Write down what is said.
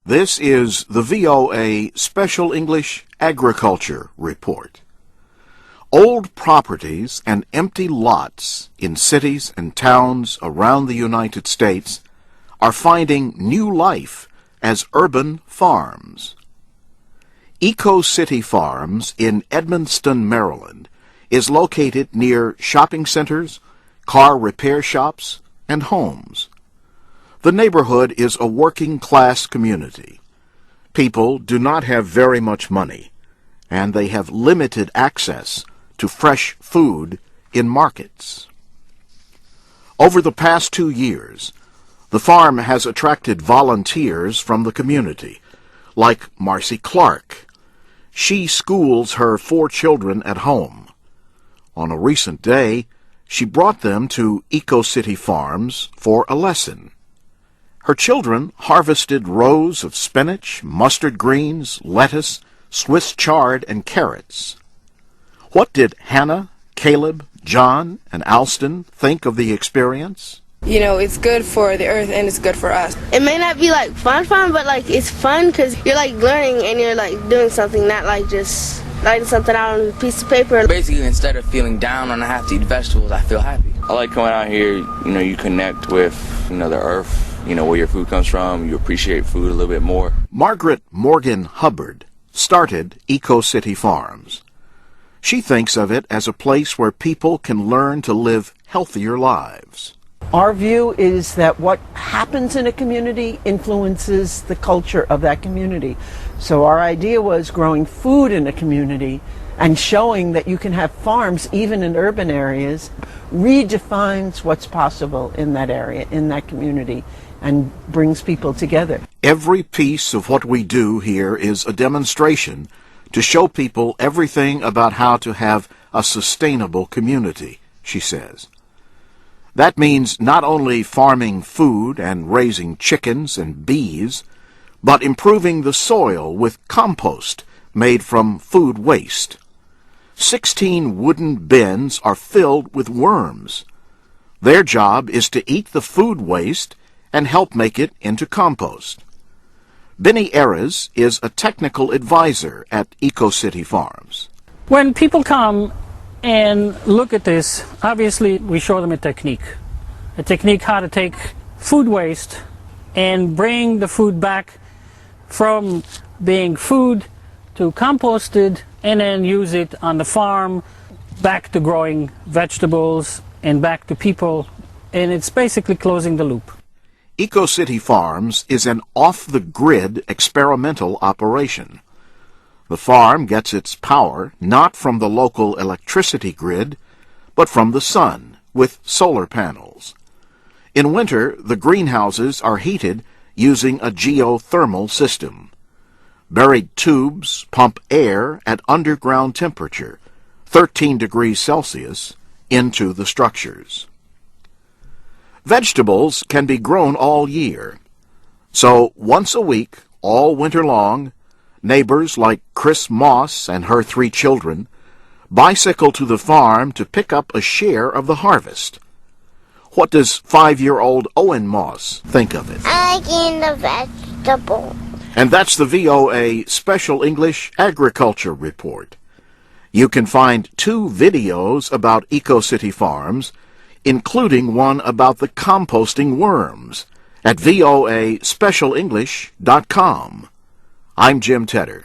This is the VOA Special English Agriculture Report. Old properties and empty lots in cities and towns around the United States are finding new life as urban farms. Eco City Farms in Edmonston, Maryland, is located near shopping centers, car repair shops, and homes. The neighborhood is a working-class community. People do not have very much money, and they have limited access to fresh food in markets. Over the past 2 years, the farm has attracted volunteers from the community, like Marcy Clark. She schools her 4 children at home. On a recent day, she brought them to Eco City Farms for a lesson. Her children harvested rows of spinach, mustard greens, lettuce, Swiss chard, and carrots. What did Hannah, Caleb, John, and Alston think of the experience? You know, it's good for the earth and it's good for us. It may not be like fun, but like it's fun because you're like learning and you're like doing something, not like just writing something out on a piece of paper. Basically, instead of feeling down on I have to eat vegetables, I feel happy. I like coming out here, you connect with, the earth, where your food comes from. You appreciate food a little bit more. Margaret Morgan Hubbard started Eco City Farms. She thinks of it as a place where people can learn to live healthier lives. Our view is that what happens in a community influences the culture of that community. So our idea was growing food in a community and showing that you can have farms even in urban areas redefines what's possible in that area, in that community, and brings people together. Every piece of what we do here is a demonstration to show people everything about how to have a sustainable community, she says. That means not only farming food and raising chickens and bees, but improving the soil with compost made from food waste. 16 wooden bins are filled with worms. Their job is to eat the food waste and help make it into compost. Benny Erez is a technical advisor at Eco City Farms. When people come and look at this, obviously we show them a technique how to take food waste and bring the food back from being food to composted and then use it on the farm, back to growing vegetables and back to people, and it's basically closing the loop. Eco City Farms is an off-the-grid experimental operation. The farm gets its power not from the local electricity grid, but from the sun with solar panels. In winter, the greenhouses are heated using a geothermal system. Buried tubes pump air at underground temperature, 13 degrees Celsius, into the structures. Vegetables can be grown all year. So once a week, all winter long, neighbors like Chris Moss and her 3 children bicycle to the farm to pick up a share of the harvest. What does 5-year-old Owen Moss think of it? I like eating the vegetable. And that's the VOA Special English Agriculture Report. You can find 2 videos about Eco City Farms, including one about the composting worms, at voaspecialenglish.com. I'm Jim Tedder.